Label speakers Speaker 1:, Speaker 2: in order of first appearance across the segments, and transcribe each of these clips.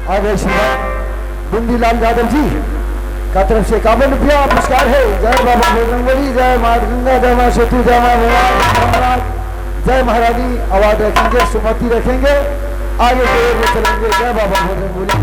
Speaker 1: आगे श्रीमान बुंदीलाल यादव जी का तरफ से 51 रुपया पुरस्कार है। जय बाबा बजरंगबली, जय माँ गंगा, जय माँ सेतु, जय माँ महाराज, जय महारानी। आवाज रखेंगे, सुमति रखेंगे, आगे की ओर चलेंगे। जय बाबा बजरंगबली।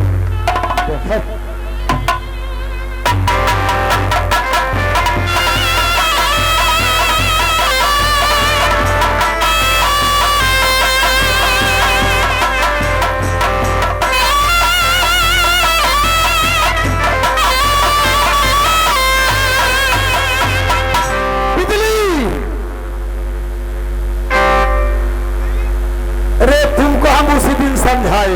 Speaker 1: समझाए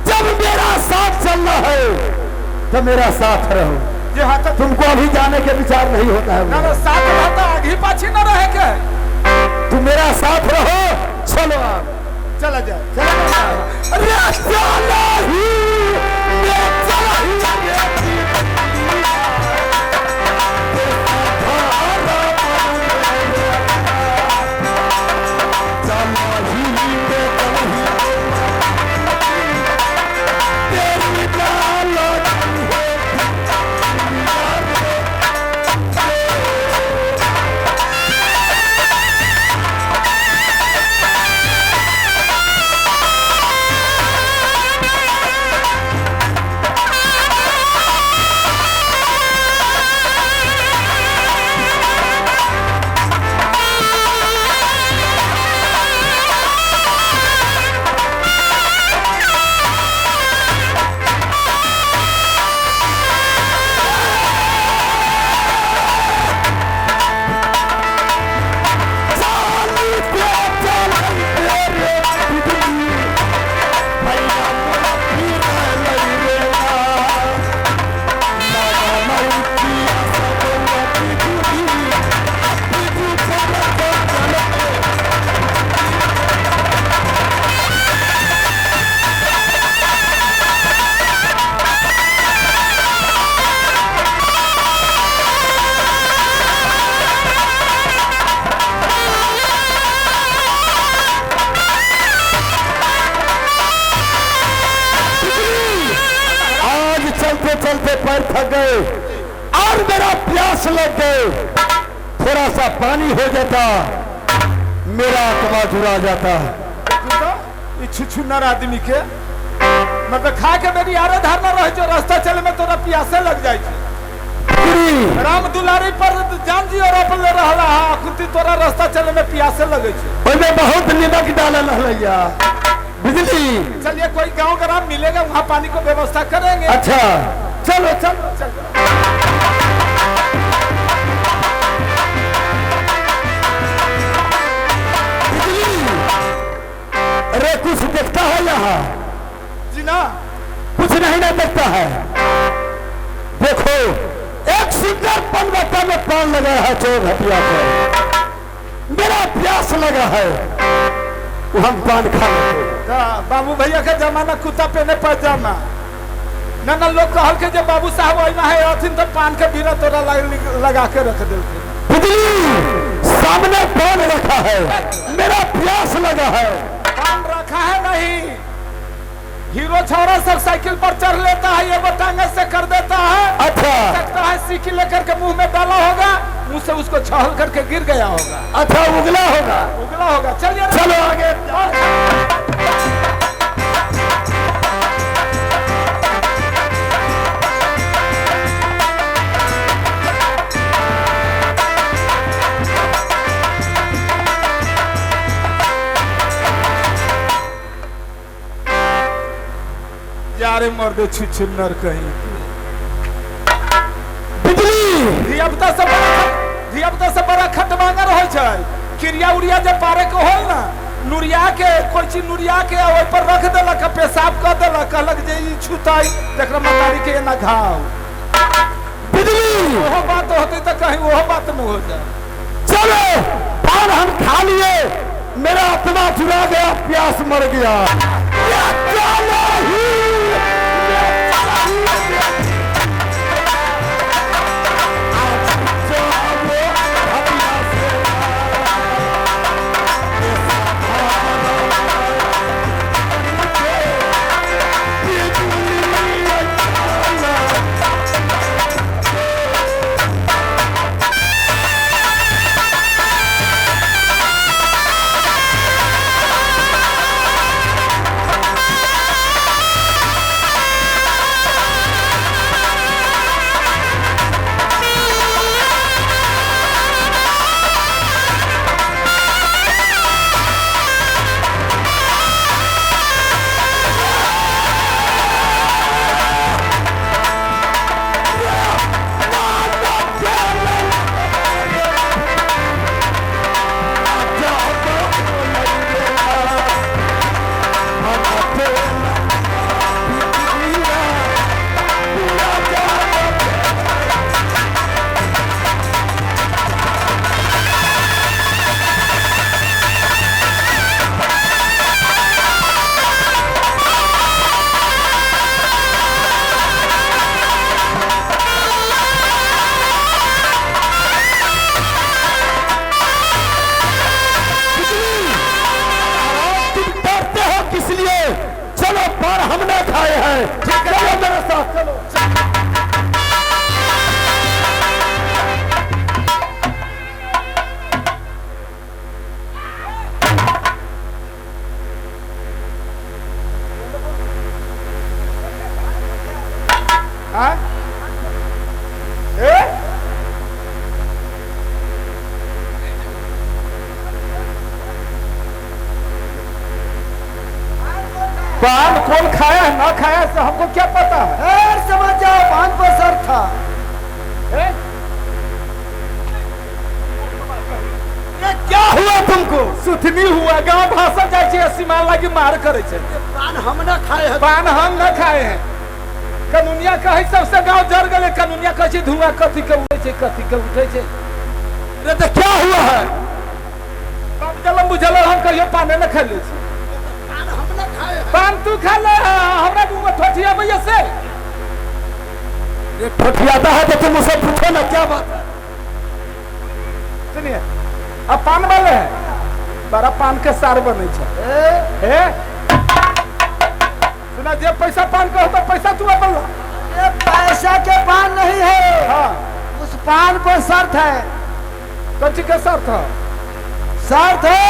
Speaker 1: जब मेरा साथ चलना है तो मेरा साथ रहो। तुमको अभी जाने के विचार नहीं होता है।
Speaker 2: ना साथ रहता आगे पाछी न रहे के,
Speaker 1: तुम मेरा साथ रहो। चलो आप
Speaker 2: चला जाए,
Speaker 1: चलते पैर थक गए और मेरा प्यास लग गए। थोड़ा सा पानी हो जाता, मेरा आत्मा जुड़ा जाता।
Speaker 2: छुछुन्नर आदमी के मतलब खा के मेरी आरे धारणा रहे जो रास्ता चले में तोरा प्यासे लग जाए। राम दुलारी पर जान जी और अपन ले रहा कुंती तोरा रास्ता चले में प्यासे लगे छे।
Speaker 1: ओइमे बहुत निमक डालल हलैया बिजली।
Speaker 2: चलिए कोई गांव ग्राम मिलेगा वहाँ पानी को व्यवस्था करेंगे।
Speaker 1: अच्छा चलो चलो चलो। अरे कुछ देखता है यहाँ?
Speaker 2: जी ना,
Speaker 1: कुछ नहीं ना देखता है। देखो एक सुंदर पनवटा में पान लगा है चोर हटिया पर। मेरा प्यास लगा है, हम पान खा लेते।
Speaker 2: बाबू भैया का जमाना कुत्ता पहने पैजामा ना ना लोग कहल के जब बाबू साहब आईना है अथिन तो पान के बिना तोरा लगा के रख देते।
Speaker 1: बिजली सामने पान रखा है, मेरा प्यास लगा है।
Speaker 2: पान रखा है नहीं, हीरो छोरा सब साइकिल पर चढ़ लेता है, ये बतांगे से कर देता है।
Speaker 1: अच्छा
Speaker 2: सकता है साइकिल लेकर के मुंह में डाला होगा, मुंह से उसको छहल करके गिर गया होगा।
Speaker 1: अच्छा उगला होगा,
Speaker 2: उगला होगा। चलिए
Speaker 1: चलो आगे।
Speaker 2: यारे मर्दे छुछुन्नर कहीं
Speaker 1: बिजली
Speaker 2: धियापुता से बड़ा खटमांगर हो जाए। क्रिया उड़िया जब पारे के हो ना नुरिया के कोई चीज नुरिया के ओइ पर रख देलक, पेशाब कर देलक, कहलक जे ई छुताई तेकरा मतारी के ना घाव।
Speaker 1: बिजली
Speaker 2: वो बात होती तो कहीं वो बात में हो जाए।
Speaker 1: चलो पान हम खा लिए, मेरा आत्मा चुरा गया, प्यास मर गया।
Speaker 2: हाँ? ए? पान कौन खाया है ना खाया है हमको क्या पता है?
Speaker 1: समझ जाओ पान पर सर था।
Speaker 2: ए? ये क्या हुआ तुमको? सुथनी हुआ गांव भाषा जाए छे सीमा लागी मार करे छे।
Speaker 1: पान हम ना खाए हैं।
Speaker 2: पान हम न खाए हैं। कानूनिया कहे सबसे गांव जर गए। कानूनिया कहे छे धुआं कथी के उठे छे कथी के उठे छे। रे तो क्या हुआ है? बाप जलम बुझल हम कहियो पाने न खाले छी।
Speaker 1: पान हम ना खाए हैं।
Speaker 2: पान तू खा ले हमरा मुंह में ठोठिया भैया से।
Speaker 1: ये ठोठियाता है तो तुम उसे पूछो ना क्या बात है।
Speaker 2: सुनिए अब पान वाले हैं बड़ा पान के सार बने छे। ए सुना जे पैसा पान का होता पैसा तू अपन ला।
Speaker 1: ये पैसा के पान नहीं है।
Speaker 2: हाँ
Speaker 1: उस पान को शर्त है।
Speaker 2: कौन के शर्त है?
Speaker 1: शर्त है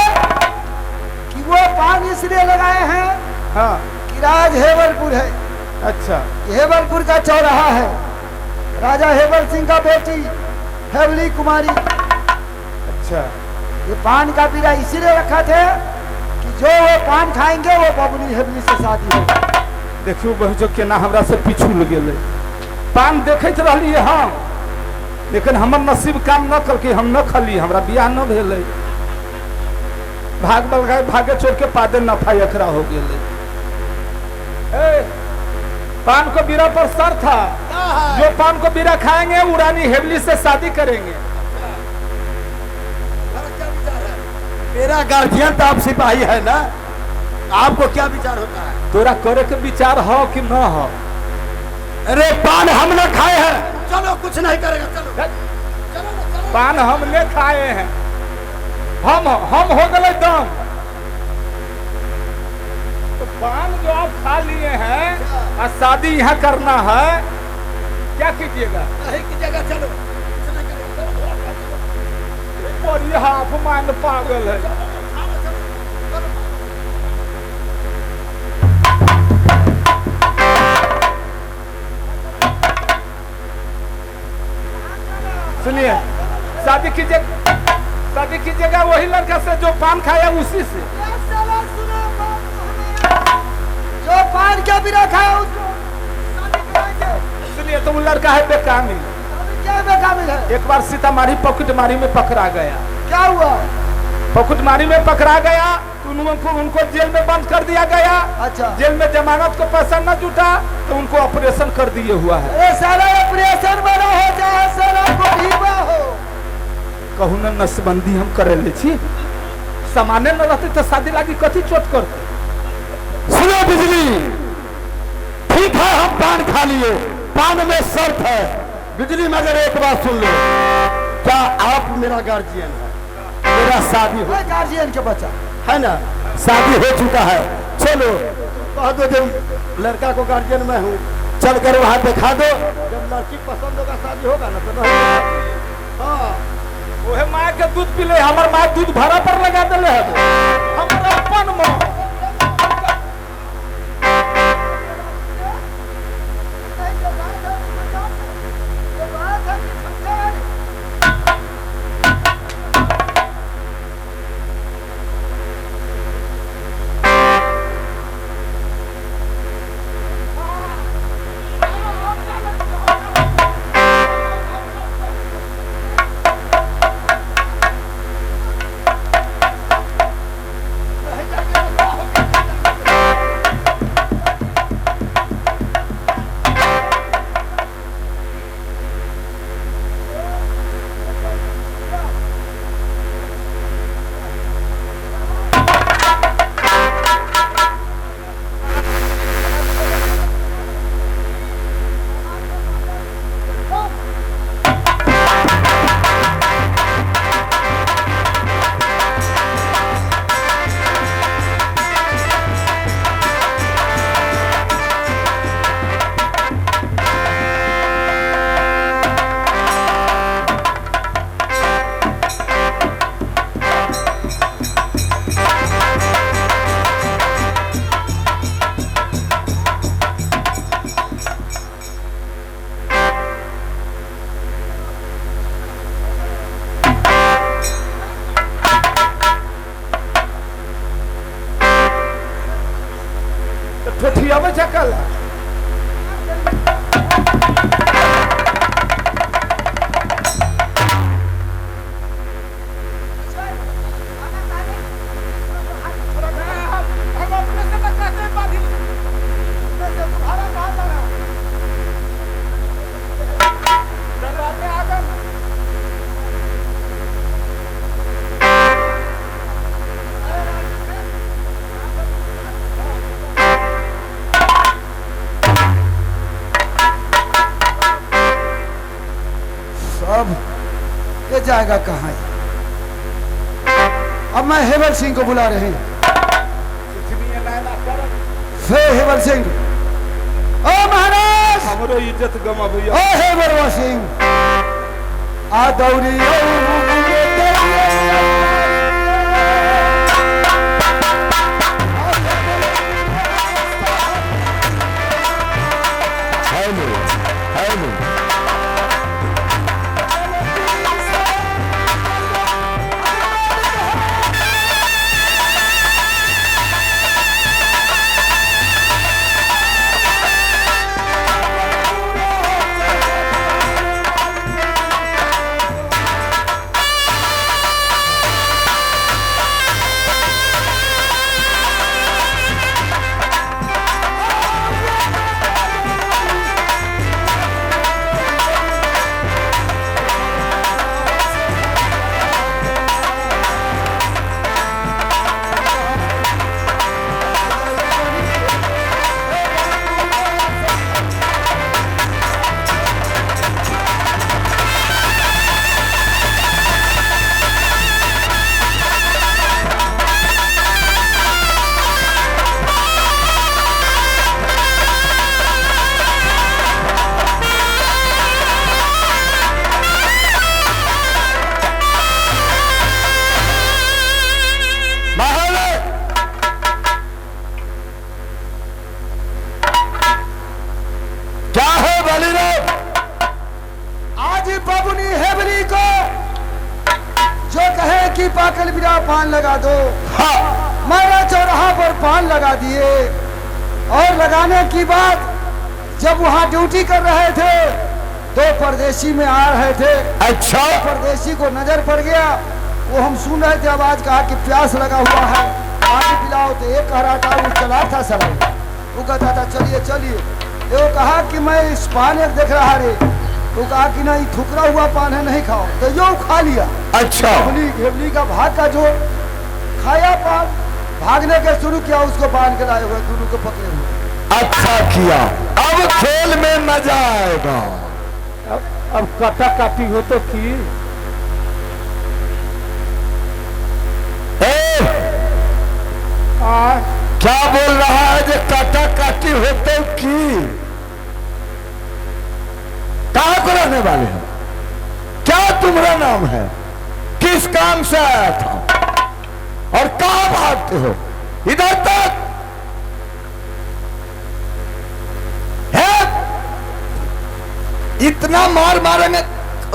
Speaker 1: कि वो पान इसलिए लगाए हैं
Speaker 2: हाँ
Speaker 1: कि राज हेबलपुर है।
Speaker 2: अच्छा
Speaker 1: हेबलपुर का चौराहा है। राजा हेबल सिंह का बेटी हेबली कुमारी।
Speaker 2: अच्छा
Speaker 1: ये पान का बीड़ा इसीलिए रखा थे कि जो वो पान खाएंगे वो बबली हेबली से शादी होगी।
Speaker 2: देखियो बहुजो केना हमरा से पिछुल गेले। पान देखैत रहली हम लेकिन हमर नसीब काम न करके हम न खली हमरा बियाह न भेले। भाग बलगाए भागे छोड़ के पादे नफा एकरा हो गेले। ए पान को बीरा पर सर था जो पान को बीरा खाएंगे वो रानी हेबली से शादी करेंगे।
Speaker 1: मेरा गार्जियन तो आप सिपाही है ना। आपको क्या विचार होता है?
Speaker 2: तोरा करे के विचार हो कि न हो?
Speaker 1: अरे पान हम ना खाए हैं। चलो कुछ नहीं करेगा। चलो चलो
Speaker 2: पान हमने खाए हैं। हम हो गए दम। तो पान जो आप खा लिए हैं और शादी यहाँ करना है क्या कीजिएगा?
Speaker 1: नहीं कीजिएगा। चलो
Speaker 2: और ये अपमान पागल है। सुनिए शादी कीजिएगा वही लड़का से जो पान खाया उसी से।
Speaker 1: जो पान के बिना खाया उसको शादी कराएंगे।
Speaker 2: सुनिए तो वो लड़का है बेकामिल।
Speaker 1: क्या बेकामिल है?
Speaker 2: एक बार सीतामाढ़ी पॉकेटमारी में पकड़ा गया।
Speaker 1: क्या हुआ?
Speaker 2: पॉकेटमारी में पकड़ा गया तो उनको जेल में बंद कर दिया गया।
Speaker 1: अच्छा
Speaker 2: जेल में जमानत को पैसा न जुटा तो उनको ऑपरेशन कर दिए हुआ है।
Speaker 1: अरे सारा ऑपरेशन बना हो चाहे सारा गोलीबा हो।
Speaker 2: कहू न नसबंदी हम करे ले छी। सामान्य न रहते तो शादी लागी कथी चोट करते।
Speaker 1: सुनो बिजली ठीक है हम पान खा लिए। पान में शर्त है। बिजली मगर एक बात सुन लो। क्या आप मेरा गार्जियन है? मेरा शादी हो गार्जियन के बच्चा है ना। शादी हो चुका है। चलो कह दो जब लड़का को गार्जियन मैं हूँ चल कर वहां दिखा दो। जब लड़की पसंद होगा शादी होगा ना तो हाँ
Speaker 2: ओहे माँ के दूध पीले हमार माँ दूध भरा पर लगा दिले है। हमारा अपन माँ
Speaker 1: जाएगा कहाँ ये? अब मैं हेमल सिंह को बुला रहे हैं। हेमल सिंह, ओ महाराज,
Speaker 2: हमरो इज्जत गमा भैया।
Speaker 1: ओ हेमल सिंह, आ दौड़ी पाकल बिना पान लगा दो। हाँ, मैंने चौराहा पर पान लगा दिए और लगाने की बात जब वहाँ ड्यूटी कर रहे थे तो परदेशी में आ रहे थे। अच्छा, परदेशी को नजर पड़ गया, वो हम सुन रहे थे आवाज, कहा कि प्यास लगा हुआ है, पानी पिलाओ। तो एक कराटा वो चला था सर, वो कहता था चलिए चलिए। वो कहा कि मैं इस पान एक देख रहा रे, तो कहा कि नहीं ठुकरा हुआ पान है, नहीं खाओ। तो यो खा लिया। अच्छा, घेवली का भाग का जो खाया पान, भागने के शुरू किया, उसको बांध के लाए हुए, दोनों को पकड़े हुए। अच्छा किया, अब खेल में मजा आएगा।
Speaker 2: अब काटा काटी हो तो की
Speaker 1: क्या बोल रहा है जो काटा काटी हो तो की? कहाँ को रहने वाले हो? क्या तुम्हारा नाम है? किस काम से आया था और कहाँ भागते हो? इधर तक है। इतना मार मारेंगे,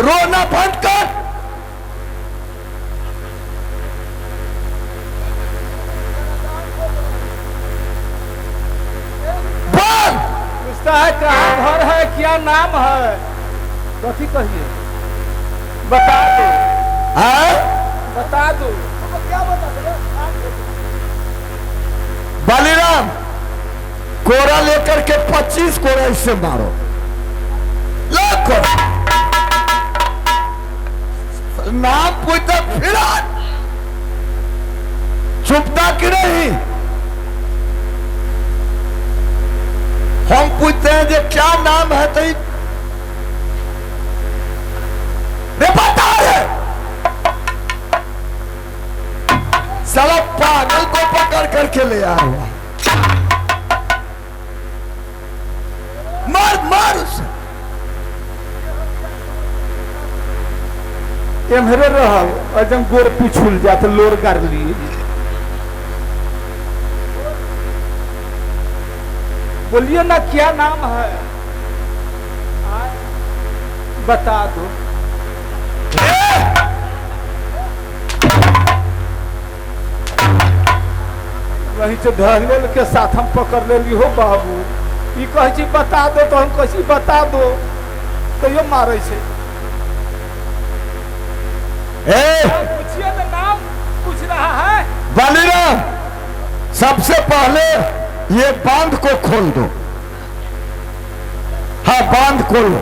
Speaker 1: रोना बंद कर।
Speaker 2: पूछता है कहाँ घर है, क्या नाम है, कथी कहिए, बता दो। बता दो। क्या बता दो?
Speaker 1: बालीराम, कोरा लेकर के 25 कोरा इससे मारो। लाखों नाम पूछता फिर चुपता कि नहीं? हम पूछते हैं जो क्या नाम है, तो रे बता रे। साला पागल को पकड़ करके ले आया हुआ, मार मार उसे।
Speaker 2: एमहरे रहल और जब गोर पिछुल जाते लोर कर लिए। बोलिए ना क्या नाम है, बता दो। वही से ढहलेल के साथ हम पकड़ ले हो बाबू। ये कहे बता दो तो हम कही बता दो, तो ये मारे छे। पूछिए ना, नाम पूछ रहा है।
Speaker 1: बालीराम, सबसे पहले ये बांध को खोल दो। हाँ, बांध खोलो।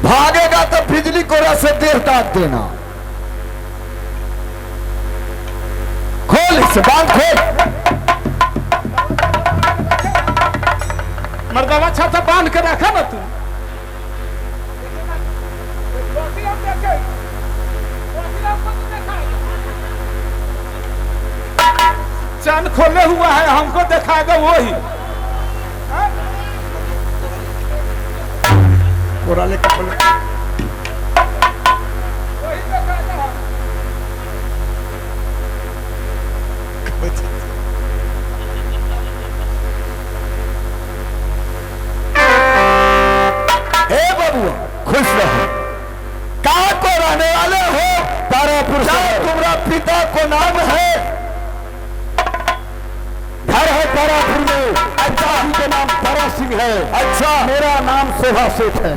Speaker 1: भागेगा तो बिजली कोरा से देह दाग देना। खोल इसे, बांध खोल।
Speaker 2: मर्दवा छाता बांध के रखा ना तू। चैन खोले हुआ है, हमको दिखाएगा वही।
Speaker 1: पुराने कपड़े
Speaker 2: वही दिखाएगा।
Speaker 1: हे बबुआ, खुश रहो। कहाँ को रहने वाले हो? तारापुर से। तुम्हारा पिता को नाम है? घर है तारापुर में। अच्छा, उनका नाम तारा सिंह है। अच्छा, मेरा नाम शोभा सेठ है।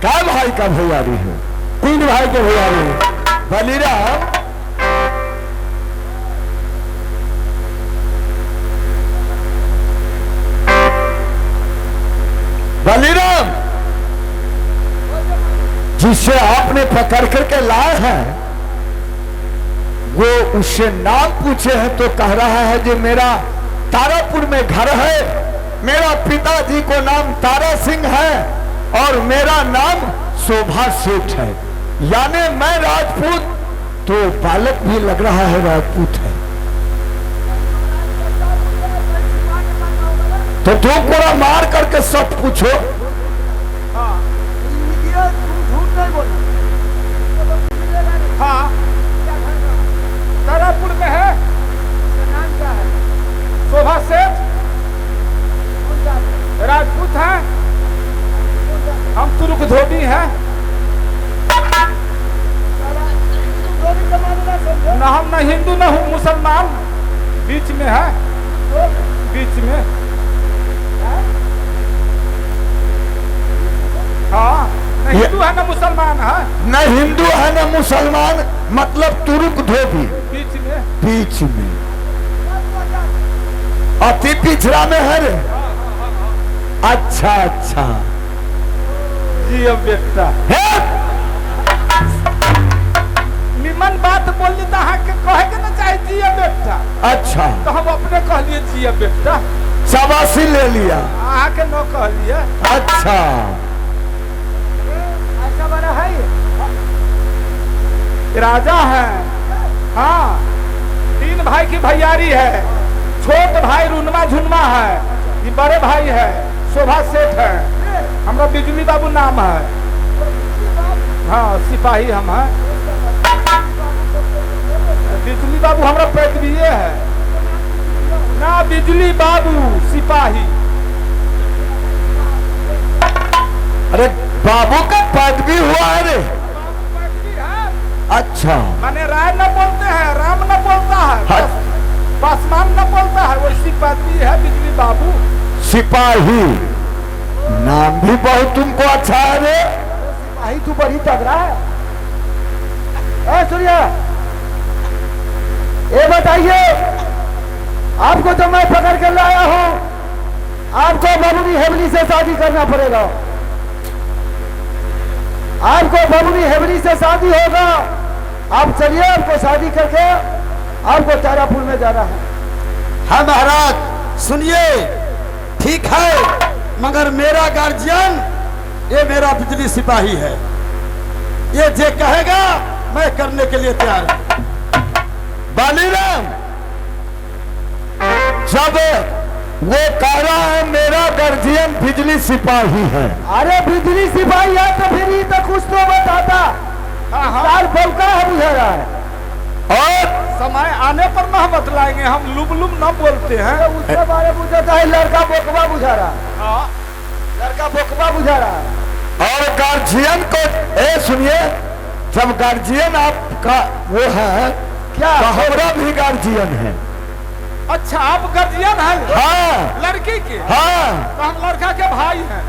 Speaker 1: क्या भाई का भैयारी है? 3 भाई के भैयारी है। बलिराम, बलिराम जिसे आपने पकड़ करके लाए हैं, वो उससे नाम पूछे हैं तो कह रहा है कि मेरा तारापुर में घर है, मेरा पिताजी को नाम तारा सिंह है और मेरा नाम शोभा सेठ है। यानी मैं राजपूत, तो बालक भी लग रहा है राजपूत है। तो तुम पूरा मार करके सब पूछो।
Speaker 2: हाँ, तारापुर में है। नाम क्या है? शोभा सेठ। राजपूत हैं हम, तुर्क धोबी हैं। न हम न हिंदू न हूँ मुसलमान, बीच में है, बीच में। हाँ, न हिंदू है न मुसलमान है।
Speaker 1: न हिंदू है न मुसलमान, मतलब तुर्क धोबी।
Speaker 2: बीच में,
Speaker 1: बीच में अति पिछड़ा में है रे। अच्छा अच्छा
Speaker 2: जी अब बेटा निमन बात बोली तो कहे के ना चाहे जी अब बेटा।
Speaker 1: अच्छा,
Speaker 2: तो हम अपने कह लिए जी अब बेटा,
Speaker 1: शाबाशी ले लिया।
Speaker 2: आके न कह लिए।
Speaker 1: अच्छा,
Speaker 2: ऐसा बड़ा है राजा है। हाँ, 3 भाई की भैयारी है। छोट भाई रुनमा झुनमा है, ये बड़े भाई है शोभा सेठ है। हमरा बिजली बाबू नाम है। हाँ, सिपाही हम हैं। बिजली बाबू हमरा पैदविये है ना, बिजली बाबू सिपाही।
Speaker 1: अरे बाबू का पदवी हुआ है रे। अच्छा,
Speaker 2: माने राय न बोलते हैं, राम न बोलता है,
Speaker 1: हाँ।
Speaker 2: पासवान न बोलता है, वैसी पदवी है बिजली बाबू
Speaker 1: सिपाही। नाम भी बहुत तुमको अच्छा है रे। सिपाही तू बड़ी तगड़ा है। सूर्या, ये बताइए, आपको तो मैं पकड़ कर लाया हूं, आपको बबुनी हेवली से शादी करना पड़ेगा। आपको बबुनी हेवली से शादी होगा। आप चलिए, आपको शादी करके आपको तारापुर में जाना है।
Speaker 3: हाँ महाराज, सुनिए, ठीक है, मगर मेरा गार्जियन ये मेरा बिजली सिपाही है। ये जे कहेगा मैं करने के लिए तैयार हूं।
Speaker 1: बालीराम, जब वो कह रहा है मेरा गार्जियन बिजली सिपाही है, अरे बिजली सिपाही है तो फिर ही तो कुछ तो बताता। साल बौका है, बुझा रहा है। और
Speaker 2: समय आने पर न बतलाएंगे, हम लुब लुब न बोलते हैं।
Speaker 1: उसके बारे में बुझाता है, लड़का बोकबा बुझा रहा है। लड़का बोकबा बुझा रहा है। और गार्जियन को सुनिए, जब गार्जियन आपका वो है क्या, हमारा भी गार्जियन है।
Speaker 2: अच्छा, आप गार्जियन हैं?
Speaker 1: हाँ,
Speaker 2: लड़की के?
Speaker 1: हाँ,
Speaker 2: तो हम लड़का के भाई हैं।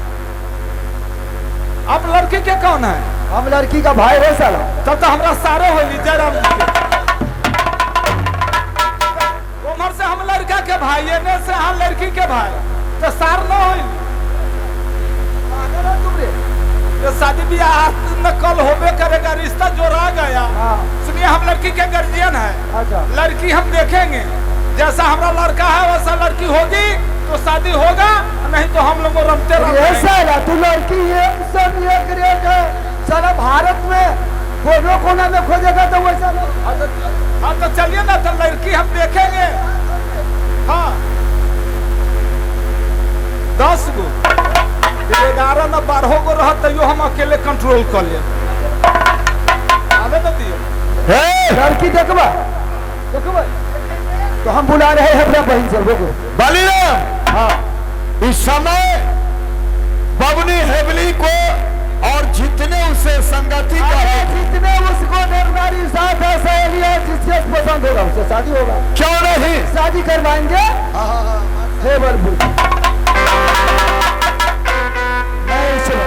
Speaker 2: आप लड़की के कौन है?
Speaker 1: हम लड़की का भाई है साला।
Speaker 2: तब तो हमरा सारे हो ली जयराम जी के। उमर से हम लड़का के भाई, एने से हम लड़की के भाई, तो सार न हो। तो शादी ब्याह न कल होबे करेगा, रिश्ता जोड़ा गया। सुनिए, हम लड़की के गार्जियन है।
Speaker 1: अच्छा,
Speaker 2: लड़की हम देखेंगे, जैसा हमारा लड़का है वैसा लड़की होगी तो शादी होगा, नहीं तो हम लोग रमते रहेंगे।
Speaker 1: तू लड़की ये सब ये करेगा। सारा भारत में फोटो कोना में खोजेगा तो वैसा
Speaker 2: हाँ तो चलिए ना, तो लड़की हम देखेंगे। हाँ 10 गो 11 ना 12 गो रह तो हम अकेले कंट्रोल कर लिए। आवे ना दियो
Speaker 1: लड़की देखबा देखबा तो हम बुला रहे हैं अपना बहन से। देखो
Speaker 3: बलिराम,
Speaker 1: हाँ
Speaker 3: इस समय बबनी हेबली को और जितने उसे संगति का है,
Speaker 1: जितने उसको दरबारी साथ है सहेलियां जिससे पसंद होगा उससे शादी होगा।
Speaker 3: क्यों नहीं?
Speaker 1: शादी करवाएंगे। हे बलबुल नहीं सुनो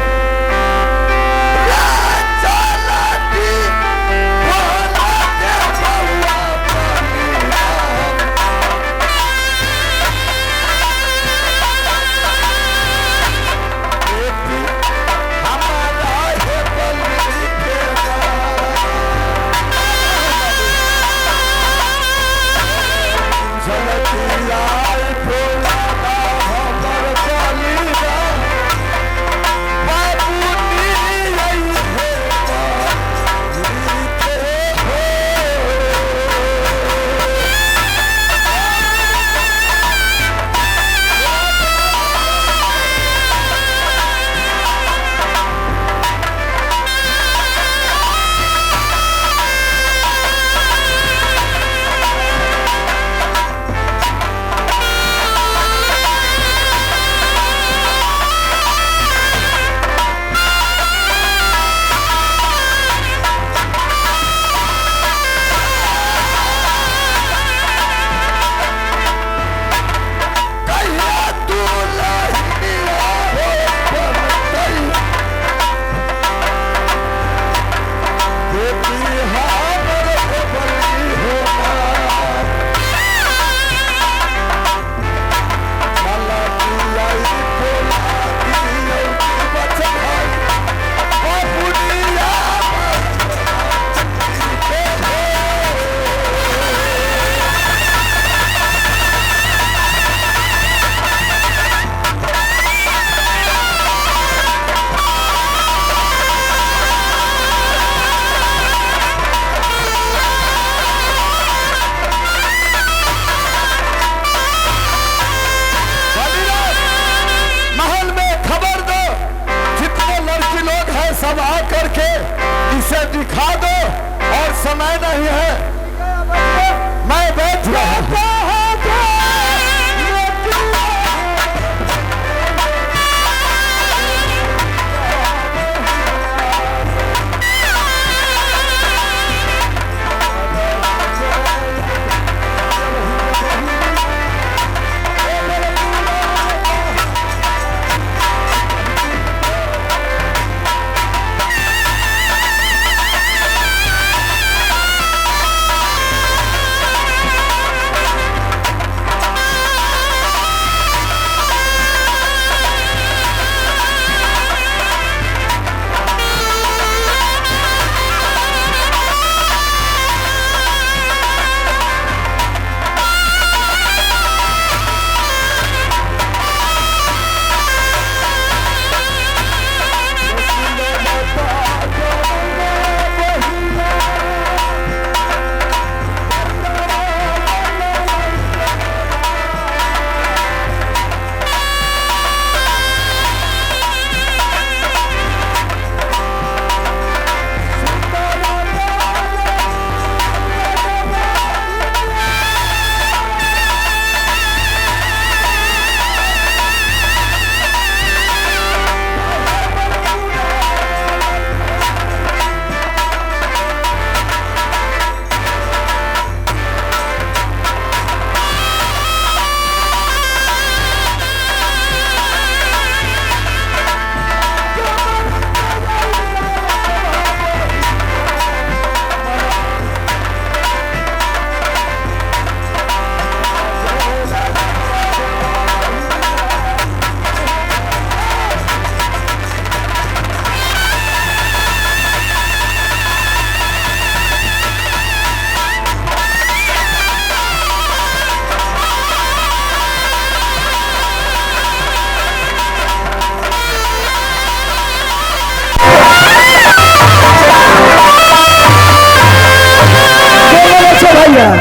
Speaker 3: इसे दिखा दो और समय नहीं है, मैं बैठ रहा हूं।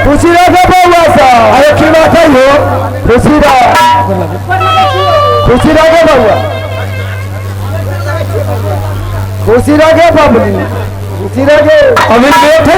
Speaker 1: खुशी रखे बउआ साहब। अरे की बात है यो? खुशी रखे बउआ, खुशी रखे बबली, खुशी रखे। अभी बैठे